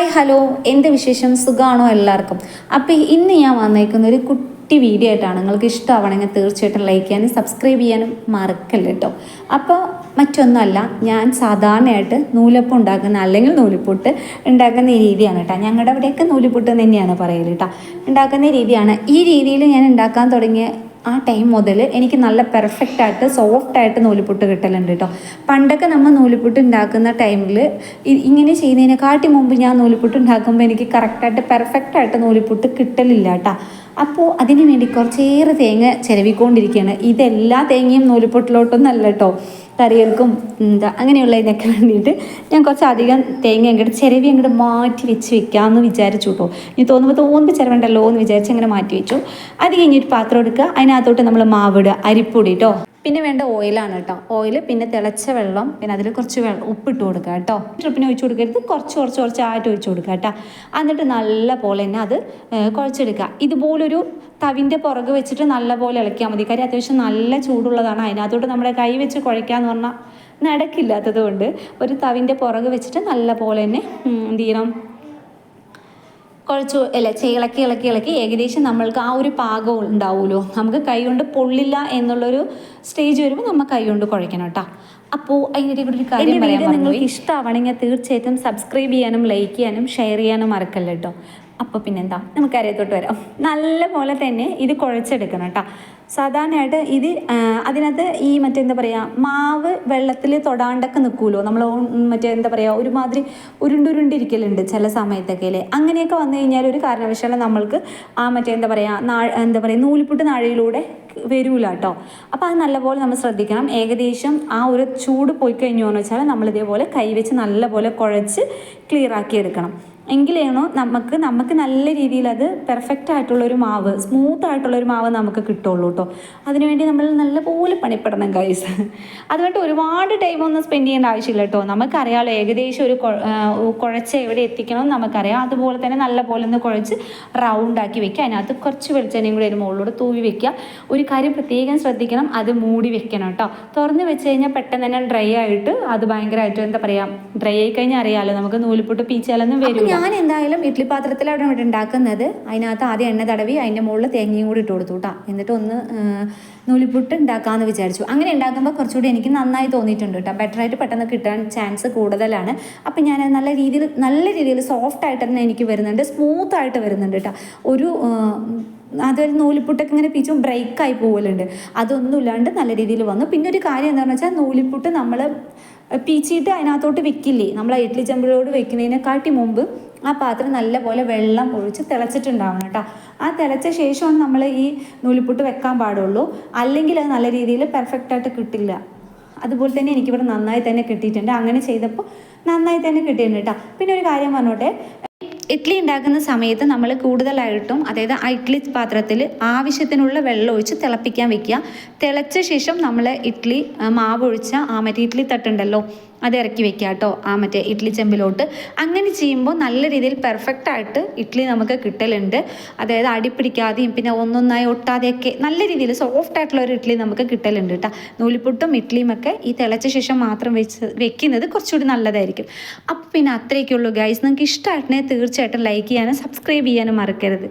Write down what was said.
Hi hello, എന്ത് വിശേഷം? സുഖമാണോ എല്ലാവർക്കും? അപ്പോൾ ഇന്ന് ഞാൻ വന്നേക്കുന്ന ഒരു കുട്ടി വീഡിയോ ആയിട്ടാണ്. നിങ്ങൾക്ക് ഇഷ്ടമാവണമെങ്കിൽ തീർച്ചയായിട്ടും ലൈക്ക് ചെയ്യാനും സബ്സ്ക്രൈബ് ചെയ്യാനും മറക്കല്ല കേട്ടോ. അപ്പോൾ മറ്റൊന്നുമല്ല, ഞാൻ സാധാരണയായിട്ട് നൂലപ്പം ഉണ്ടാക്കുന്ന അല്ലെങ്കിൽ നൂലിപ്പുട്ട് ഉണ്ടാക്കുന്ന ഈ രീതിയാണ് കേട്ടോ. ഞങ്ങളുടെ അവിടെയൊക്കെ നൂലിപ്പുട്ട് തന്നെയാണ് പറയൽ കേട്ടോ. ഉണ്ടാക്കുന്ന രീതിയാണ്. ഈ രീതിയിൽ ഞാൻ ഉണ്ടാക്കാൻ തുടങ്ങിയ ആ ടൈം മുതൽ എനിക്ക് നല്ല പെർഫെക്റ്റായിട്ട് സോഫ്റ്റായിട്ട് നൂലിപ്പുട്ട് കിട്ടലുണ്ട് കേട്ടോ. പണ്ടൊക്കെ നമ്മൾ നൂലിപ്പുട്ട് ഉണ്ടാക്കുന്ന ടൈമിൽ ഇങ്ങനെ ചെയ്യുന്നതിനെക്കാട്ടി മുമ്പ് ഞാൻ നൂലിപ്പുട്ട് ഉണ്ടാക്കുമ്പോൾ എനിക്ക് കറക്റ്റായിട്ട് പെർഫെക്റ്റായിട്ട് നൂലിപ്പുട്ട് കിട്ടലില്ല കേട്ടോ. അപ്പോൾ അതിന് വേണ്ടി കുറച്ചേറെ തേങ്ങ ചിരവിക്കൊണ്ടിരിക്കുകയാണ്. ഇതെല്ലാ തേങ്ങയും നൂലിപ്പുട്ടിലോട്ടൊന്നും അല്ല കേട്ടോ, കറികൾക്കും അങ്ങനെയുള്ളതിനൊക്കെ വേണ്ടിയിട്ട് ഞാൻ കുറച്ച് അധികം തേങ്ങ അങ്ങോട്ട് ചിരവി അങ്ങോട്ട് മാറ്റി വെക്കാമെന്ന് വിചാരിച്ചു കേട്ടോ. ഇനി തോന്നുമ്പോൾ ചിരവണ്ടല്ലോ എന്ന് വിചാരിച്ച് അങ്ങനെ മാറ്റി വെച്ചു. അത് കഴിഞ്ഞിട്ട് പാത്രം എടുക്കുക, അതിനകത്തോട്ട് നമ്മൾ മാവിടുക, അരിപ്പൊടി കേട്ടോ. പിന്നെ വേണ്ട ഓയിലാണ് കേട്ടോ. ഓയിൽ, പിന്നെ തിളച്ച വെള്ളം, പിന്നെ അതിൽ കുറച്ച് ഉപ്പിട്ട് കൊടുക്കുക കേട്ടോ. ട്രിപ്പിന് ഒഴിച്ച് കൊടുക്കരുത്, കുറച്ചായിട്ട് ഒഴിച്ച് കൊടുക്കുക കേട്ടോ. എന്നിട്ട് നല്ല പോലെ തന്നെ അത് കുഴച്ചെടുക്കുക. ഇതുപോലൊരു തവിൻ്റെ പുറക് വെച്ചിട്ട് നല്ല പോലെ ഇളക്കിയാൽ മതി. കാര്യം അത്യാവശ്യം നല്ല ചൂടുള്ളതാണ്. അതിനകത്തോട്ട് നമ്മുടെ കൈ വെച്ച് കുഴയ്ക്കാന്ന് പറഞ്ഞാൽ നടക്കില്ലാത്തത് കൊണ്ട് ഒരു തവിൻ്റെ പുറക് വെച്ചിട്ട് നല്ല പോലെ തന്നെ എന്ത് ചെയ്യണം, ഇളക്കി ഏകദേശം നമ്മൾക്ക് ആ ഒരു പാകം ഉണ്ടാവുമല്ലോ, നമുക്ക് കൈ കൊണ്ട് പൊള്ളില്ല എന്നുള്ളൊരു സ്റ്റേജ് വരുമ്പോൾ നമ്മൾ കൈ കൊണ്ട് കുഴയ്ക്കണം കേട്ടോ. അപ്പോൾ അതിൻ്റെ കൂടെ ഒരു കാര്യം പറയാം, നിങ്ങൾക്ക് ഇഷ്ടമാവണമെങ്കിൽ തീർച്ചയായിട്ടും സബ്സ്ക്രൈബ് ചെയ്യാനും ലൈക്ക് ചെയ്യാനും ഷെയർ ചെയ്യാനും മറക്കല്ല കേട്ടോ. അപ്പോൾ പിന്നെന്താ, നമുക്ക് അരയത്തോട്ട് വരാം. നല്ല പോലെ തന്നെ ഇത് കുഴച്ചെടുക്കണം കേട്ടോ. സാധാരണയായിട്ട് ഇത് അതിനകത്ത് ഈ മറ്റെന്താ പറയുക, മാവ് വെള്ളത്തിൽ തൊടാണ്ടൊക്കെ നിൽക്കുമല്ലോ, നമ്മൾ എന്താ പറയുക, ഒരുമാതിരി ഉരുണ്ടിരിക്കലുണ്ട് ചില സമയത്തൊക്കെ അല്ലേ. അങ്ങനെയൊക്കെ വന്നു കഴിഞ്ഞാൽ ഒരു കാരണവശാലും നമ്മൾക്ക് ആ എന്താ പറയുക നൂലിപ്പുട്ട് നാഴിയിലൂടെ വരൂല കേട്ടോ. അപ്പോൾ അത് നല്ലപോലെ നമ്മൾ ശ്രദ്ധിക്കണം. ഏകദേശം ആ ഒരു ചൂട് പോയി കഴിഞ്ഞു എന്ന് വെച്ചാൽ നമ്മളിതേപോലെ കൈവച്ച് നല്ലപോലെ കുഴച്ച് ക്ലിയർ ആക്കി എടുക്കണം. എങ്കിലാണോ നമുക്ക് നല്ല രീതിയിൽ അത് പെർഫെക്റ്റ് ആയിട്ടുള്ളൊരു മാവ്, സ്മൂത്ത് ആയിട്ടുള്ളൊരു മാവ് നമുക്ക് കിട്ടുള്ളൂ കേട്ടോ. അതിനുവേണ്ടി നമ്മൾ നല്ലപോലെ പണിപ്പെടണം ഗൈസ്. അതുകൊണ്ട് ഒരുപാട് ടൈമൊന്നും സ്പെൻഡ് ചെയ്യേണ്ട ആവശ്യമില്ല കേട്ടോ. നമുക്കറിയാമല്ലോ ഏകദേശം ഒരു കുഴച്ച് എവിടെ എത്തിക്കണം നമുക്കറിയാം. അതുപോലെ തന്നെ നല്ലപോലെ ഒന്ന് കുഴച്ച് റൗണ്ടാക്കി വെക്കുക. അതിനകത്ത് കുറച്ച് വെളിച്ചെണ്ണയും കൂടി അതിന് മുകളിലൂടെ തൂവി വെക്കുക. ഒരു കാര്യം പ്രത്യേകം ശ്രദ്ധിക്കണം, അത് മൂടി വെക്കണം കേട്ടോ. തുറന്ന് വെച്ച് കഴിഞ്ഞാൽ പെട്ടെന്ന് തന്നെ ഡ്രൈ ആയിട്ട് അത് ഭയങ്കരമായിട്ട് എന്താ പറയുക, ഡ്രൈ ആയി കഴിഞ്ഞാൽ അറിയാമല്ലോ നമുക്ക് നൂലിപ്പുട്ട് പീച്ചാലൊന്നും വരും. ഞാൻ എന്തായാലും ഇഡ്ഡലി പാത്രത്തിലാണ് ഇവിടെ ഉണ്ടാക്കുന്നത്. അതിനകത്ത് ആദ്യം എണ്ണ തടവി അതിൻ്റെ മുകളിൽ തേങ്ങയും കൂടി ഇട്ട് കൊടുത്തു കേട്ടോ. എന്നിട്ട് ഒന്ന് നൂലിപ്പുട്ട് ഉണ്ടാക്കാമെന്ന് വിചാരിച്ചു. അങ്ങനെ ഉണ്ടാക്കുമ്പോൾ കുറച്ചുകൂടി എനിക്ക് നന്നായി തോന്നിയിട്ടുണ്ട് കേട്ടോ. ബെറ്ററായിട്ട് പെട്ടെന്ന് കിട്ടാൻ ചാൻസ് കൂടുതലാണ്. അപ്പം ഞാൻ നല്ല രീതിയിൽ സോഫ്റ്റായിട്ട് തന്നെ എനിക്ക് വരുന്നുണ്ട്, സ്മൂത്തായിട്ട് വരുന്നുണ്ട് കേട്ടോ. അതൊരു നൂലിപ്പുട്ടൊക്കെ ഇങ്ങനെ പിച്ചും ബ്രേക്കായി പോകലുണ്ട്, അതൊന്നും ഇല്ലാണ്ട് നല്ല രീതിയിൽ വന്നു. പിന്നെ ഒരു കാര്യം എന്താണെന്ന് വെച്ചാൽ, നൂലിപ്പുട്ട് നമ്മൾ പീച്ചിട്ട് അതിനകത്തോട്ട് വെക്കില്ലേ, നമ്മൾ ഇഡ്ഡലി ചെമ്പിലോട് വെക്കുന്നതിനെക്കാട്ടി മുമ്പ് ആ പാത്രം നല്ലപോലെ വെള്ളം ഒഴിച്ച് തിളച്ചിട്ടുണ്ടാവണം കേട്ടോ. ആ തിളച്ച ശേഷമാണ് നമ്മൾ ഈ നൂലിപ്പുട്ട് വെക്കാൻ പാടുള്ളൂ, അല്ലെങ്കിൽ അത് നല്ല രീതിയിൽ പെർഫെക്റ്റായിട്ട് കിട്ടില്ല. അതുപോലെ തന്നെ എനിക്കിവിടെ നന്നായി തന്നെ കിട്ടിയിട്ടുണ്ട്. അങ്ങനെ ചെയ്തപ്പോൾ നന്നായി തന്നെ കിട്ടിയിട്ടുണ്ട് കേട്ടോ. പിന്നെ ഒരു കാര്യം പറഞ്ഞോട്ടെ, ഇഡ്ഡലി ഉണ്ടാക്കുന്ന സമയത്ത് നമ്മൾ കൂടുതലായിട്ടും അതായത് ആ ഇഡ്ഡലി പാത്രത്തിൽ ആവശ്യത്തിനുള്ള വെള്ളം ഒഴിച്ച് തിളപ്പിക്കാൻ വെക്കുക. തിളച്ച ശേഷം നമ്മൾ മാവ് ഒഴിച്ച മറ്റേ ഇഡ്ഡലി തട്ടുണ്ടല്ലോ അത് ഇറക്കി വെക്കുക കേട്ടോ, ഇഡ്ഡലി ചെമ്പിലോട്ട്. അങ്ങനെ ചെയ്യുമ്പോൾ നല്ല രീതിയിൽ പെർഫെക്റ്റായിട്ട് ഇഡ്ഡലി നമുക്ക് കിട്ടലുണ്ട്. അതായത് അടിപ്പിടിക്കാതെയും പിന്നെ ഒന്നൊന്നായി ഒട്ടാതെയൊക്കെ നല്ല രീതിയിൽ സോഫ്റ്റായിട്ടുള്ള ഒരു ഇഡ്ഡലി നമുക്ക് കിട്ടലുണ്ട് കേട്ടോ. നൂലിപ്പുട്ടും ഇഡ്ഡലിയും ഒക്കെ ഈ തിളച്ച ശേഷം മാത്രം വെക്കുന്നത് കുറച്ചുകൂടി നല്ലതായിരിക്കും. അപ്പോൾ പിന്നെ അത്രയൊക്കെ ഉള്ളൂ ഗൈസ്. നിങ്ങൾക്ക് ഇഷ്ടമായിട്ടുണ്ടെങ്കിൽ തീർച്ചയായിട്ടും ലൈക്ക് ചെയ്യാനും സബ്സ്ക്രൈബ് ചെയ്യാനും മറക്കരുത്.